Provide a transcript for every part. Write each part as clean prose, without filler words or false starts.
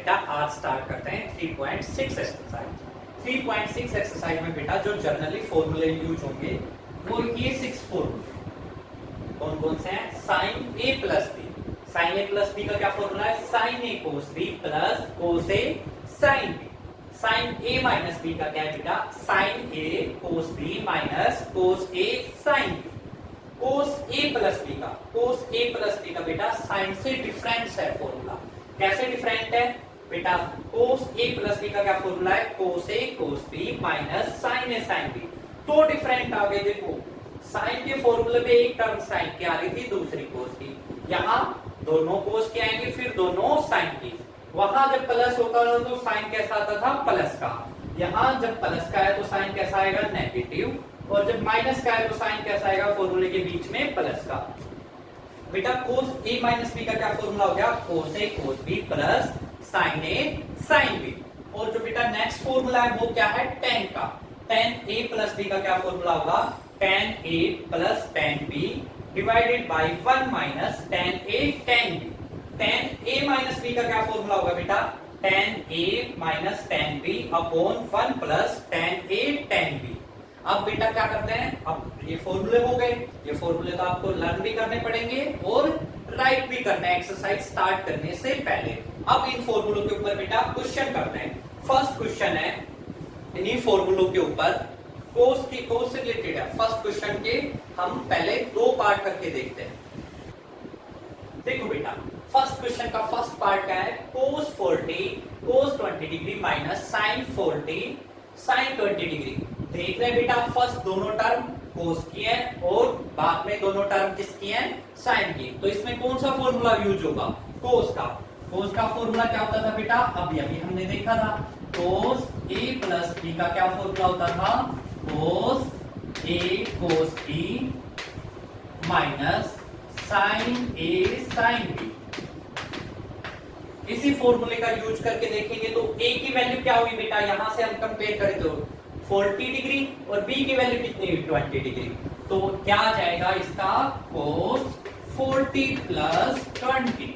बेटा आज स्टार्ट करते हैं 3.6 एक्सरसाइज। 3.6 एक्सरसाइज में बेटा जो जनरली फॉर्मूले यूज होंगे वो ये 6 फॉर्मूले कौन कौन से हैं? Sign A plus B. Sign A plus B का क्या फॉर्मूला है? Sine A cos B plus cos A sine B. Sign A minus B का क्या है बेटा? Sign A cos B minus cos A sine B. Cos A plus B का, कोस A plus B का बेटा साइन से different है formula. कैसे डिफरेंट है बेटा? कोस ए प्लस बी का क्या फॉर्मूला है? कोस ए कोस बी माइनस साइन ए साइन बी। तो डिफरेंट आ गए। देखो साइन के फॉर्मूले में एक टर्म साइन की आ रही थी, दूसरी कोस की। यहाँ दोनों कोस के आएंगे, फिर दोनों साइन की। वहां जब प्लस होता था तो साइन कैसा आता था? प्लस का। यहाँ जब प्लस का है तो साइन कैसा आएगा? नेगेटिव। और जब माइनस का है तो साइन कैसा आएगा? फॉर्मूले के बीच में प्लस का। बेटा कोस ए माइनस बी का क्या फॉर्मूला हो गया? कोस ए कोस बी प्लस साइन ए साइन बी। और जो बेटा नेक्स्ट फॉर्मूला है वो क्या है? टेन का। टेन ए प्लस बी का क्या फॉर्मूला होगा? Ten A plus ten B divided by 1 minus ten A ten B. Ten A minus B का क्या फॉर्मूला होगा बेटा? Ten A minus ten B upon 1 plus ten A ten B. अब बेटा क्या करते हैं? अब ये फॉर्मूले हो गए। ये फॉर्मूले तो आपको लर्न भी करने पड़ेंगे और राइट भी करना है एक्सरसाइज स्टार्ट करने से पहले। अब इन फॉर्मूलों के ऊपर बेटा क्वेश्चन करते हैं। फर्स्ट क्वेश्चन है इन्हीं फॉर्मूलों के ऊपर, कोस से रिलेटेड है। फर्स्ट क्वेश्चन के हम पहले दो पार्ट करके देखते हैं। देखो बेटा फर्स्ट क्वेश्चन का फर्स्ट पार्ट क्या है? Cos 40 cos 20 degree minus sine 40 sine 20 degree. देख रहे बेटा फर्स्ट दोनों टर्म कोस की है और बाद में दोनों टर्म किसकी है? साइन की। तो इसमें कौन सा फॉर्मूला यूज होगा? कोस का। कोस का फॉर्मूला क्या होता था बेटा? अभी हमने देखा था। कोस ए प्लस बी का क्या फॉर्मूला होता था? कोस ए कोस बी माइनस साइन ए साइन बी। इसी फॉर्मूले का यूज करके देखेंगे तो ए की वैल्यू क्या हुई बेटा? यहां से हम कंपेयर करें तो 40 डिग्री और बी की वैल्यू कितनी हुई? 20 डिग्री। तो क्या आ जाएगा इसका? कोस 40 प्लस 20।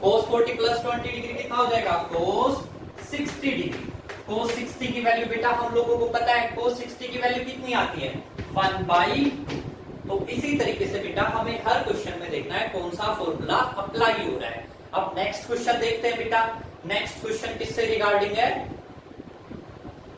कोस 40 प्लस 20 डिग्री कितना हो जाएगा? कोस 60 डिग्री। कोस 60 की वैल्यू बेटा हम लोगों को पता है, कोस 60 की वैल्यू कितनी आती है? 1/2। तो इसी तरीके से बेटा हमें हर क्वेश्चन में देखना है कौन सा फॉर्मूला अप्लाई हो रहा है। अब नेक्स्ट क्वेश्चन देखते हैं बेटा। नेक्स्ट क्वेश्चन किससे रिगार्डिंग है?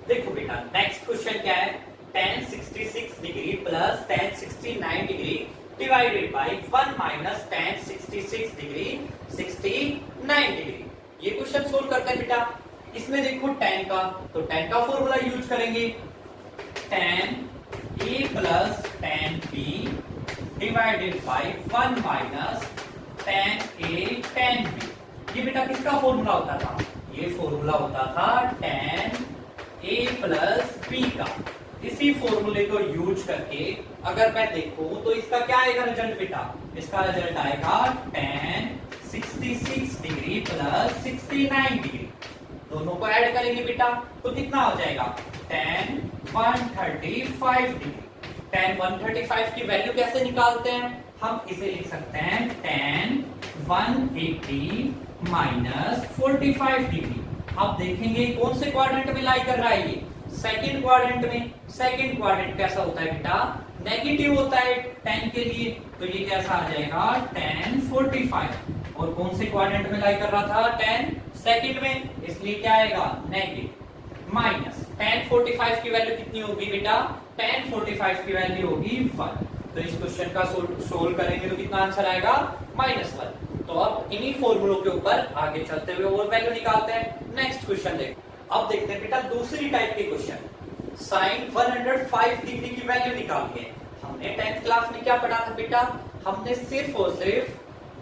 देखो बेटा नेक्स्ट क्वेश्चन क्या है? tan 66 degree plus tan 69 degree divided by 1 minus tan 66 degree 69 degree. ये क्वेश्चन सोल्व करते हैं बेटा। इसमें देखो tan का, तो tan का फॉर्मूला यूज करेंगे। tan a plus tan b divided by 1 minus tan a tan b। ये बेटा किसका फॉर्मूला होता था? ये फॉर्मूला होता था tan a प्लस बी का। इसी फॉर्मूले को यूज करके अगर मैं देखूं तो इसका क्या आएगा रिजल्ट बेटा? इसका रिजल्ट आएगा tan 66 डिग्री प्लस 69 डिग्री। दोनों को ऐड करेंगे बेटा तो कितना हो जाएगा? tan 135 degree. tan 135 की वैल्यू कैसे निकालते हैं? हम इसे लिख सकते हैं tan 180 माइनस 45 डिग्री। अब देखेंगे कौन से क्वाड्रेंट में लाई कर रहा है ये? सेकंड क्वाड्रेंट में। सेकंड क्वाड्रेंट कैसा होता है बेटा? नेगेटिव होता है tan के लिए। तो ये कैसा आ जाएगा? tan 45। और कौन से क्वाड्रेंट में लाई कर रहा था? tan सेकंड में, इसलिए क्या आएगा? नेगेटिव। माइनस tan 45 की वैल्यू कितनी होगी बेटा? tan 45 की वैल्यू होगी 1। तो इस क्वेश्चन का सोल्व करेंगे तो कितना आंसर आएगा? -1। तो अब इन्हीं फॉर्मूलों के ऊपर आगे चलते हुए और वैल्यू निकालते हैं। नेक्स्ट क्वेश्चन देखो। अब देखते हैं बेटा दूसरी टाइप के क्वेश्चन। साइन 105 डिग्री की वैल्यू निकालनी है। हमने 10th क्लास में क्या पढ़ा था बेटा? हमने सिर्फ और सिर्फ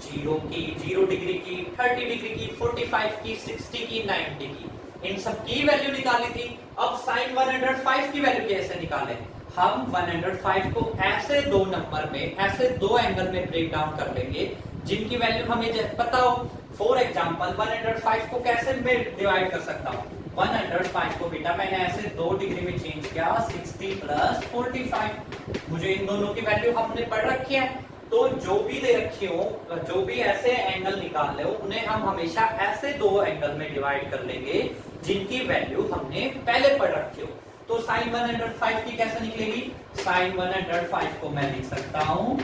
0 की, 0 डिग्री की, 30 डिग्री की, 45 की, 60 की, 90 की, इन सब की वैल्यू निकाली थी। अब साइन 105 की वैल्यू कैसे निकालें? हम 105 को ऐसे दो नंबर में, ऐसे दो एंगल में ब्रेक डाउन कर लेंगे जिनकी वैल्यू हमें पता हो। फॉर एग्जांपल 105 को कैसे मैं डिवाइड कर सकता हूँ? 105 को बेटा मैंने ऐसे 2 डिग्री में चेंज किया, 60 प्लस 45। मुझे इन दोनों की वैल्यू हमने पढ़ रखी है। तो जो भी दे रखे हो, जो भी ऐसे एंगल निकाल रहे हो, उन्हें हम हमेशा ऐसे दो एंगल में डिवाइड कर लेंगे जिनकी वैल्यू हमने पहले पढ़ रखी हो। तो साइन 105 की कैसे निकलेगी? साइन 105 को मैं लिख सकता हूं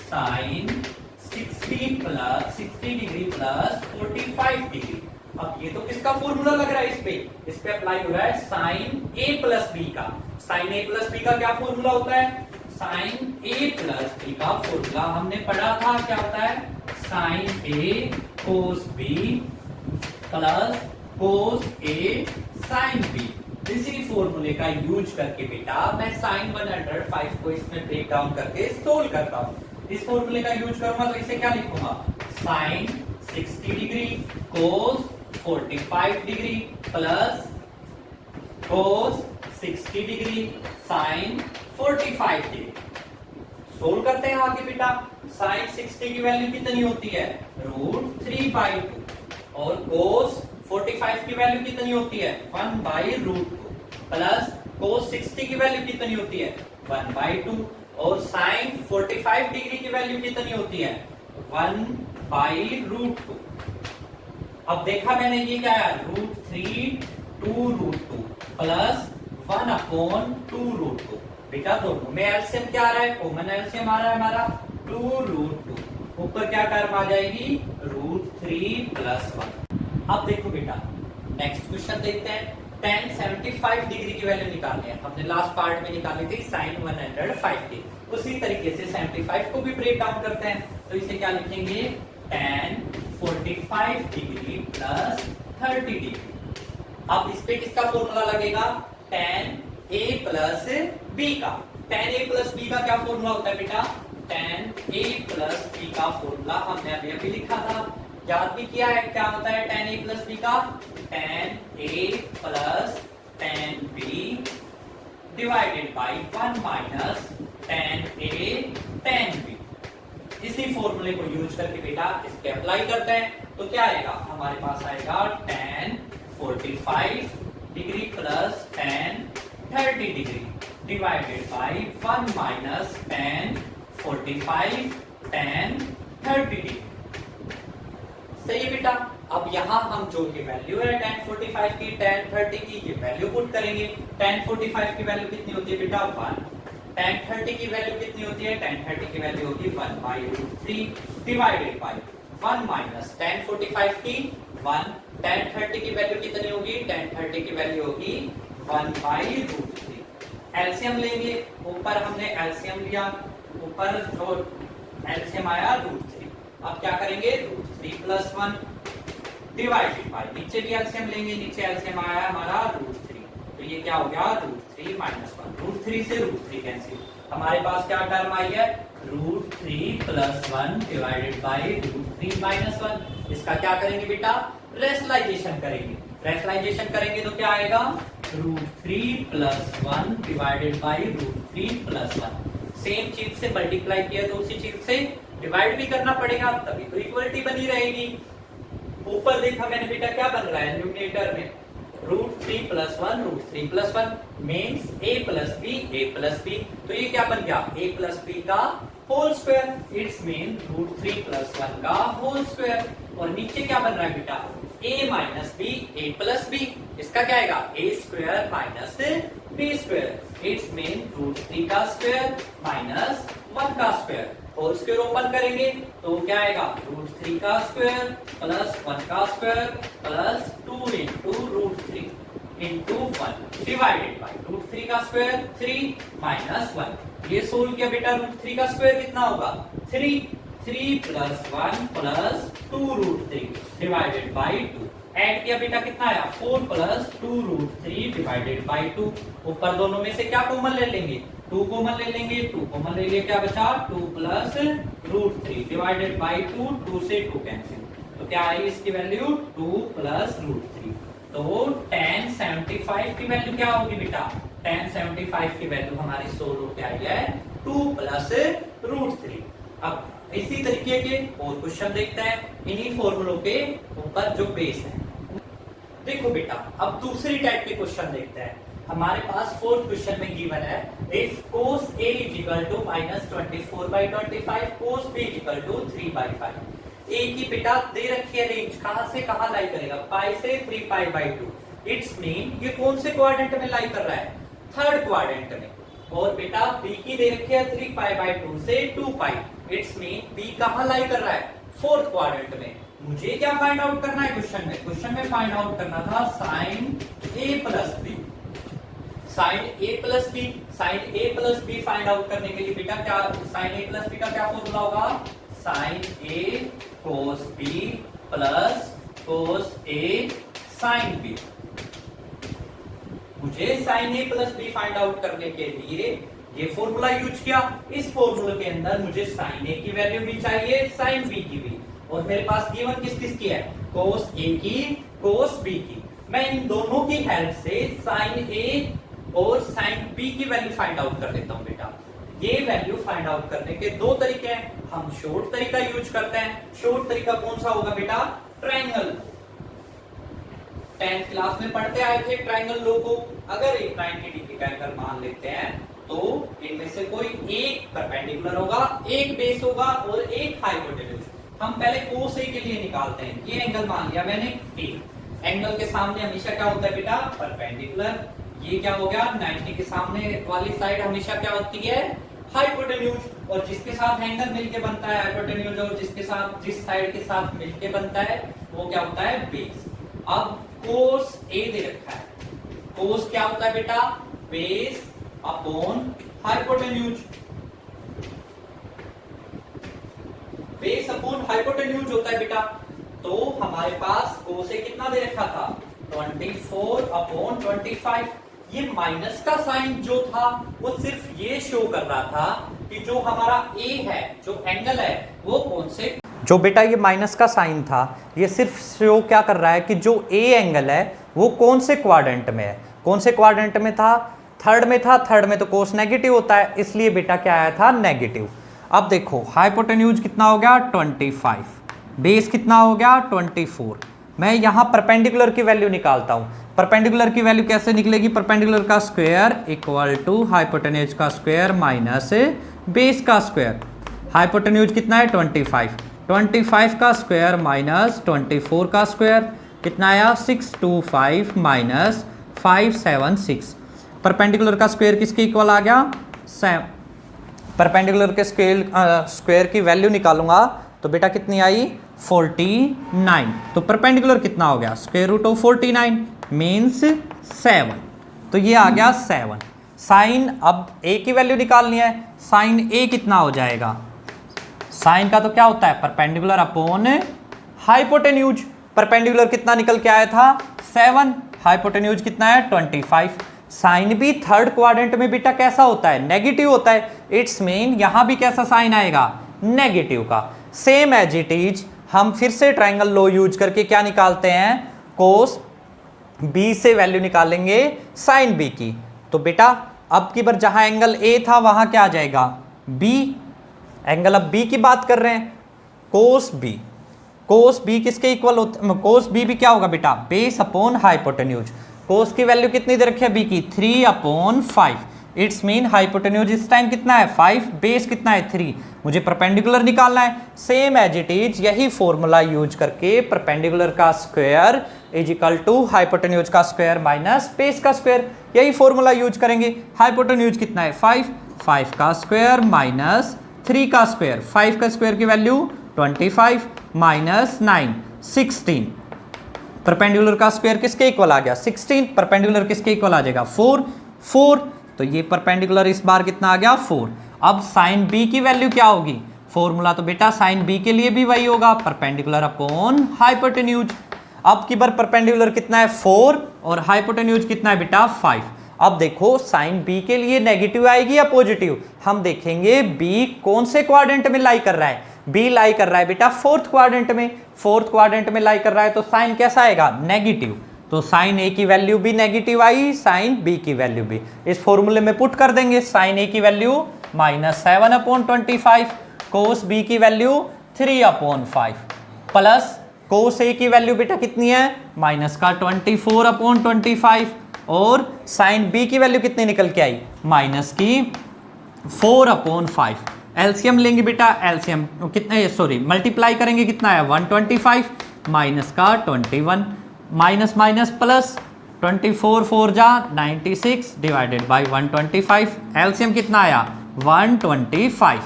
साइन 60 डिग्री प्लस 45 डिग्री। अब ये तो किसका फॉर्मूला लग रहा है? इस पे अप्लाई हो रहा है साइन a प्लस बी का। साइन a प्लस बी का क्या फॉर्मूला होता है? साइन a प्लस बी का फॉर्मूला हमने पढ़ा था, क्या होता है? Sine a cos b plus cos a sine b। इसी फॉर्मूले का यूज करके बेटा मैं साइन 105 को इसमें ब्रेक डाउन करके सोल्व करता हूं। इस फॉर्मूले का यूज करूंगा तो इसे क्या लिखूंगा? Sine 60 degree cos 45 degree plus cos 60 degree sine 45 degree. Solve करते हैं आगे बेटा। साइन 60 की वैल्यू कितनी होती है? √3/2 और कोस 45 की वैल्यू कितनी होती है? 1/√2 प्लस कोस 60 की वैल्यू कितनी होती है? 1/2 और साइन 45 डिग्री की वैल्यू कितनी होती है? 1/√2। अब देखा मैंने ये क्या है? √3 2√2 प्लस 1/2√2। बेटा दोनों में एलसीएम क्या आ रहा है? कॉमन एलसीएम आ रहा है हमारा 2√2। ऊपर क्या टर्म आ जाएगी? √3 प्लस 1। अब देखो बेटा नेक्स्ट क्वेश्चन देखते हैं। tan 75 डिग्री की वैल्यू निकालनी है। हमने लास्ट पार्ट में निकाली थी साइन 105 की। उसी तरीके से 75 को भी ब्रेक डाउन करते हैं। तो इसे क्या लिखेंगे? tan 45 degree plus 30 degree. अब इस पे किसका फॉर्मूला लगेगा? tan a प्लस b का। tan a प्लस b का क्या फॉर्मूला होता है बेटा? tan a प्लस b का फॉर्मूला हमने अभी अभी लिखा था, याद भी किया है। क्या होता है tan a प्लस b का? tan a plus tan b divided by 1 minus tan a tan b। इसी फॉर्मूले को यूज करके बेटा इस पे अप्लाई करते हैं तो क्या आएगा? हमारे पास आएगा tan 45 degree plus tan 30 degree divided by 1 minus tan 45 tan 30 degree. सही है बेटा। अब यहाँ हम जो ये वैल्यू है tan 45 की tan 30 की ये वैल्यू पुट करेंगे। tan 45 की वैल्यू कितनी होती है बेटा? 1। tan 30 की वैल्यू कितनी होती है? tan 30 की वैल्यू होती है 1/√3 डिवाइडेड बाई 1 माइनस tan 45 की 1। tan 30 की वैल्यू कितनी होगी? tan 30 की वैल्यू होगी 1/√3। एलसीएम लेंगे। ऊपर हमने एलसीएम लिया, ऊपर जो एलसीएम आया √3। अब क्या करेंगे? √3 प्लस 1 डिवाइडेड बाई, नीचे भी एलसीएम लेंगे, नीचे एलसीएम आया हमारा √3। तो ये क्या हो गया? √3 माइनस 1। √3 से √3 कैंसिल। हमारे पास क्या टर्म आई है? √3 प्लस 1 डिवाइडेड बाई √3 माइनस 1। इसका क्या करेंगे बेटा? रेशनलाइजेशन करेंगे। रेशनलाइजेशन करेंगे तो क्या आएगा? √3 plus 1 divided by √3 plus 1। Same चीज से मल्टीप्लाई किया तो उसी चीज से डिवाइड भी करना पड़ेगा, तभी तो इक्वलिटी बनी रहेगी। ऊपर देखा मैंने बेटा क्या बन रहा है न्यूमरेटर में? √3 plus 1 √3 plus 1 means a plus b। तो ये क्या बन गया? a प्लस b का whole square. It's mean √3 plus 1 का होल स्क्वायर। और नीचे क्या बन रहा है बेटा? a minus b a plus b। इसका क्या आएगा? a square minus b square. It's mean √3 का स्क्वायर माइनस 1 का स्क्वायर। होल स्क्वायर ओपन करेंगे तो क्या आएगा? √3 का स्क्वायर प्लस 1 का square plus 2 into √3 into 1 divided by √3 का स्क्वायर 3 माइनस 1। ये सोल्व किया बेटा। √3 का स्क्वायर कितना होगा? 3 plus 1 plus 2√3 divided by 2। Add किया बेटा कितना आया? 4 प्लस 2√3 डिवाइडेड बाई 2। ऊपर दोनों में से क्या कॉमन ले लेंगे? 2 कॉमन ले लेंगे। 2 कॉमन ले लिए क्या बचा? 2 प्लस √3 डिवाइडेड बाई 2। 2 से 2 कैंसिल। तो क्या आई इसकी वैल्यू? 2 प्लस √3। तो tan 75 की वैल्यू क्या होगी बेटा? tan 75 की वैल्यू हमारी सोल्व होके आई है 2 प्लस √3। अब इसी तरीके के और क्वेश्चन देखते हैं इन्हीं फॉर्मूलों के ऊपर जो बेस है। देखो बेटा अब दूसरी टाइप के क्वेश्चन देखते हैं। हमारे पास फोर्थ क्वेश्चन में गिवन है if cos A equal to -24/25 cos B equal to 3/5। A की बेटा दे रखी है रेंज, कहां से कहां लाई करेगा, पाई से 3π/2। इट्स मीन ये कौन से क्वाड्रेंट में लाई कर रहा है, थर्ड क्वाड्रेंट में। और बेटा बी की दे रखी है 3π/2 से 2π। इट्स मीन बी कहां लाई कर रहा है, फोर्थ क्वाड्रेंट में। मुझे क्या फाइंड आउट करना है क्वेश्चन में फाइंड आउट करना था sin A plus B. sin A plus B find out करने के लिए बेटा क्या, sin A प्लस बी का क्या फॉर्मूला होगा, sin A cos B plus cos A sin B। मुझे sin A plus B find out करने के लिए ये फॉर्मूला यूज किया। इस फॉर्मूले के अंदर मुझे sin A की वैल्यू भी चाहिए, sin B की भी। और मेरे पास गिवन किस किस की है, cos A की, cos B की। मैं इन दोनों की हेल्प से sin A और sin B की वैल्यू फाइंड आउट कर लेता हूं बेटा। ये वैल्यू फाइंड आउट करने के दो तरीके हैं, हम शॉर्ट तरीका यूज करते हैं। शॉर्ट तरीका कौन सा होगा बेटा, ट्रायंगल। 10th क्लास में पढ़ते आए थे ट्रायंगल लो को। अगर एक 90 डिग्री का एंगल मान लेते हैं तो इनमें से कोई एक परपेंडिकुलर होगा, एक बेस होगा और एक हाइपोटेन्यूज। हम पहले cos A के लिए निकालते हैं। ये एंगल मान लिया मैंने A। एंगल के सामने हमेशा क्या होता है बेटा, परपेंडिकुलर। ये क्या हो गया, 90 के सामने वाली साइड हमेशा क्या होती है, हाइपोटेन्यूज। और जिसके साथ एंगल मिलके बनता है हाइपोटेन्यूज, और जिसके साथ, जिस साइड के साथ मिलके बनता है वो क्या होता है, बेस। अब cos A दे रखा है, cos क्या होता है बेटा, base upon hypotenuse. Base upon hypotenuse होता है बेटा। तो हमारे पास cos A कितना दे रखा था, 24/25। ये माइनस का साइन जो था वो सिर्फ ये शो कर रहा था कि जो हमारा A है, जो एंगल है, वो कौन से, जो बेटा ये माइनस का साइन था ये सिर्फ शो क्या कर रहा है कि जो A एंगल है वो कौन से क्वाड्रेंट में है। कौन से क्वाड्रेंट में था, थर्ड में था। थर्ड में तो कोस नेगेटिव होता है, इसलिए बेटा क्या आया था, नेगेटिव। अब देखो हाइपोटेन्यूज कितना हो गया, 25। बेस कितना हो गया, 24। मैं यहाँ परपेंडिकुलर की वैल्यू निकालता हूँ। परपेंडिकुलर की वैल्यू कैसे निकलेगी, परपेंडिकुलर का स्क्वायर इक्वल टू हाइपोटेन्यूज का स्क्वायर माइनस बेस का स्क्वायर। हाइपोटेन्यूज कितना है, 25। 25 का स्क्वायर माइनस 24 का स्क्वायर कितना आया, 625 माइनस 576। परपेंडिकुलर का स्क्वायर किसके इक्वल आ गया, 7। परपेंडिकुलर के स्क्वायर की वैल्यू निकालूंगा तो बेटा कितनी आई, 49। तो परपेंडिकुलर कितना हो गया, स्क्वायर रूट ऑफ 49 मीन्स 7। तो ये आ गया 7। साइन, अब A की वैल्यू निकालनी है। साइन A कितना हो जाएगा, साइन का तो क्या होता है, परपेंडिकुलर अपॉन हाइपोटेन्यूज। परपेंडिकुलर कितना निकल के आया था, 7। हाइपोटेन्यूज कितना है, 25। साइन भी थर्ड क्वाड्रेंट में बेटा कैसा होता है, नेगेटिव होता है। इट्स मीन यहां भी कैसा साइन आएगा, नेगेटिव का। सेम एज इट इज हम फिर से ट्रायंगल लो यूज करके क्या निकालते हैं, कोस B से वैल्यू निकालेंगे साइन B की। तो बेटा अब की बार जहां एंगल A था वहां क्या आ जाएगा, B। एंगल अब B की बात कर रहे हैं, कोस B। कोस B किसके इक्वल होता है, कोस B भी क्या होगा बेटा, बेस अपॉन हाइपोटेन्यूज। कोस की वैल्यू कितनी दे रखी है B की, 3/5। इट्स मीन हाइपोटेन्यूज इस टाइम कितना है, 5। बेस कितना है, 3। मुझे परपेंडिकुलर निकालना है। सेम एज इट इज यही फॉर्मूला यूज करके परपेंडिकुलर का square is equal to hypotenuse का स्क्वायर माइनस बेस का स्क्वायर, यही फॉर्मूला यूज करेंगे। हाइपोटेन्यूज कितना है, 5। 5 का स्क्वायर माइनस 3 का स्क्वायर। 5 का स्क्वायर की वैल्यू 25 माइनस 9 16। परपेंडिकुलर का स्क्वायर किसके इक्वल आ गया, 16। परपेंडिकुलर किसके इक्वल आ जाएगा, 4। तो ये परपेंडिकुलर इस बार कितना आ गया, 4। अब साइन B की वैल्यू क्या होगी, फॉर्मूला तो बेटा साइन B के लिए भी वही होगा, परपेंडिकुलर अपॉन हाइपोटेन्यूज। अब की बार परपेंडिकुलर कितना है, 4 और हाइपोटेन्यूज कितना है बेटा, 5। अब देखो साइन B के लिए नेगेटिव आएगी या पॉजिटिव, हम देखेंगे B कौन से क्वाड्रेंट में लाई कर रहा है। B लाई कर रहा है बेटा फोर्थ क्वाड्रेंट में। फोर्थ क्वाड्रेंट में लाई कर रहा है तो साइन कैसा आएगा, नेगेटिव। तो साइन A की वैल्यु भी नेगेटिव आई, साइन B की वैल्यू भी। इस फॉर्मूले में पुट कर देंगे। साइन A की वैल्यू -7/25, कोस B की वैल्यू 3/5 प्लस कोस A की वैल्यू बेटा कितनी है, माइनस का 24/25 और साइन बी की वैल्यू कितनी निकल के आई, माइनस की 4/5। एलसीएम लेंगे बेटा, एलसीएम कितने, सॉरी मल्टीप्लाई करेंगे, कितना है 125 माइनस का 21, माइनस माइनस प्लस 24 4 जा 96 डिवाइडेड बाई 125। एलसीएम कितना आया 125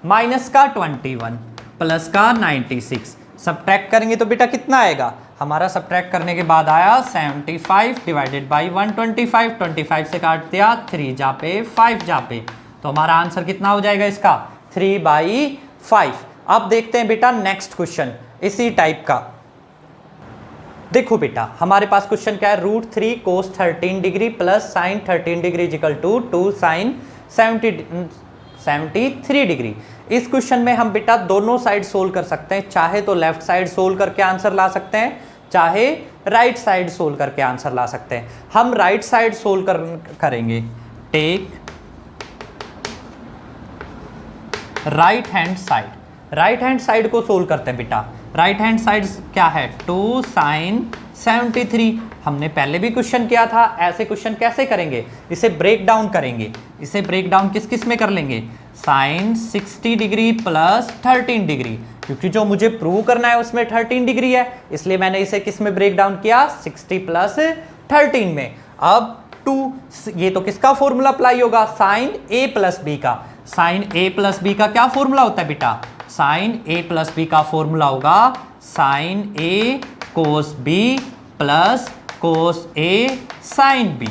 माइनस का 21 प्लस का 96, सब्ट्रैक्ट करेंगे तो बेटा कितना आएगा हमारा, सब्ट्रैक्ट करने के बाद आया 75 डिवाइडेड बाई 125, 25 से काट दिया 3 जा पे 5 जा पे, तो हमारा आंसर कितना हो जाएगा इसका 3/5। अब देखते हैं बेटा नेक्स्ट क्वेश्चन इसी टाइप का। देखो बेटा हमारे पास क्वेश्चन क्या है, √3 cos 13 degree plus sine 13 degree equal to 2 sine 73 degree. इस क्वेश्चन में हम बेटा दोनों साइड सोल्व कर सकते हैं, चाहे तो लेफ्ट साइड सोल्व करके आंसर ला सकते हैं, चाहे राइट साइड सोल्व करके आंसर ला सकते हैं। हम राइट साइड सोल्व करेंगे। Take right hand side, right hand side को सोल्व करते हैं बेटा। राइट हैंड साइड क्या है 2 साइन 73, हमने पहले भी क्वेश्चन किया था। ऐसे क्वेश्चन कैसे करेंगे, इसे ब्रेक डाउन करेंगे, इसे ब्रेक डाउन किस किस में कर लेंगे, साइन 60 डिग्री प्लस 13 डिग्री, क्योंकि जो मुझे प्रूव करना है उसमें 13 डिग्री है, इसलिए मैंने इसे किस में ब्रेक डाउन किया 60 प्लस 13 में। अब 2 ये तो किसका फॉर्मूला अप्लाई होगा, साइन ए प्लस बी का। साइन ए प्लस बी का क्या फॉर्मूला होता है बेटा, साइन ए प्लस बी का फॉर्मूला होगा sine A cos B plus cos A sine B.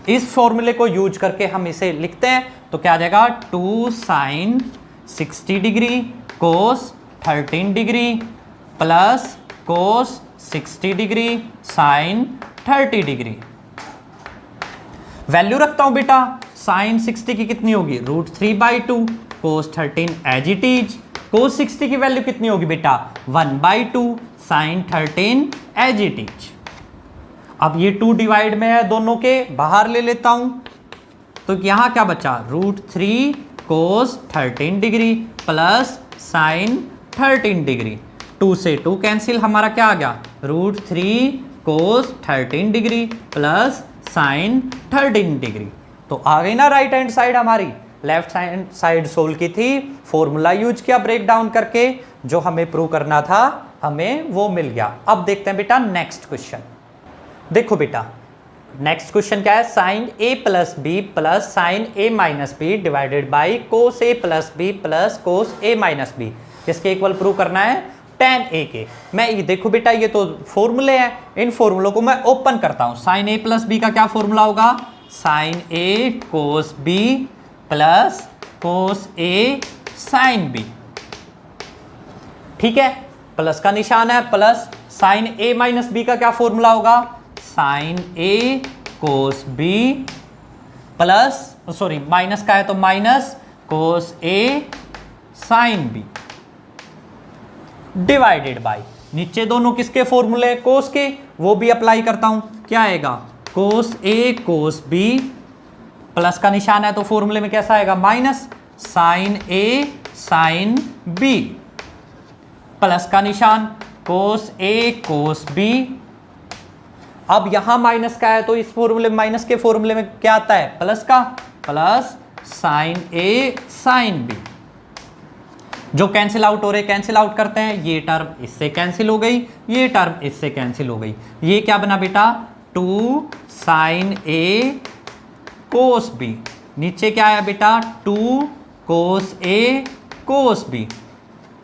इस फॉर्मूले को यूज करके हम इसे लिखते हैं तो क्या आ जाएगा 2 sine 60 degree cos 13 degree plus cos 60 degree sine 30 degree. Value रखता हूं बेटा, साइन 60 की कितनी होगी √3/2, cos 13 as it is, cos 60 की वैल्यू कितनी होगी बेटा 1/2, साइन 13 एज इट इज। अब ये 2 डिवाइड में है, दोनों के बाहर ले लेता हूं तो यहां क्या बचा √3 कोस 13 डिग्री प्लस साइन 13 डिग्री। 2 से 2 कैंसिल, हमारा क्या आ गया √3 कोस 13 डिग्री प्लस साइन 13 डिग्री। तो आ गई ना राइट हैंड साइड हमारी। लेफ्ट हैंड साइड सोल्व की थी, फॉर्मूला यूज किया ब्रेक डाउन करके, जो हमें प्रूव करना था हमें वो मिल गया। अब देखते हैं बेटा नेक्स्ट क्वेश्चन। देखो बेटा नेक्स्ट क्वेश्चन क्या है, sine A plus B plus sine A minus B divided by cos A plus B plus cos A minus B, किसके इक्वल प्रूव करना है tan a के। मैं ये देखो बेटा ये तो फॉर्मूले हैं, इन फॉर्मूलों को मैं ओपन करता हूं। साइन ए प्लस बी का क्या फॉर्मूला होगा, sine A cos B plus cos A sine B, ठीक है, प्लस का निशान है plus. Sine A minus B का क्या फॉर्मूला होगा, sine A cos B plus, sorry minus का है तो minus cos A sine B divided by, नीचे दोनों किसके फॉर्मूले कोस के, वो भी अप्लाई करता हूं। क्या आएगा कोस ए कोस बी, प्लस का निशान है तो फॉर्मूले में कैसा आएगा माइनस, साइन ए साइन बी, प्लस का निशान कोस ए कोस बी। अब यहां माइनस का है तो इस फॉर्मूले में, माइनस के फॉर्मूले में क्या आता है प्लस का, प्लस साइन ए साइन बी। जो कैंसिल आउट हो रहे कैंसिल आउट करते हैं, ये टर्म इससे कैंसिल हो गई, ये टर्म इससे कैंसिल हो गई। ये क्या बना बेटा 2 साइन ए कोस बी, नीचे क्या आया बेटा 2 कोस ए कोस बी,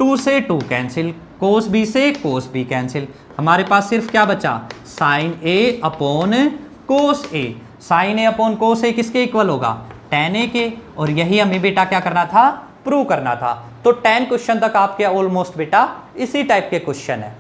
2 से 2 कैंसिल, कोस बी से कोस बी कैंसिल, हमारे पास सिर्फ क्या बचा sign A upon cos A. Sign A upon कोस ए किसके इक्वल होगा tan ए के, और यही हमें बेटा क्या करना था प्रूव करना था। तो 10 क्वेश्चन तक आपके ऑलमोस्ट बेटा इसी टाइप के क्वेश्चन है।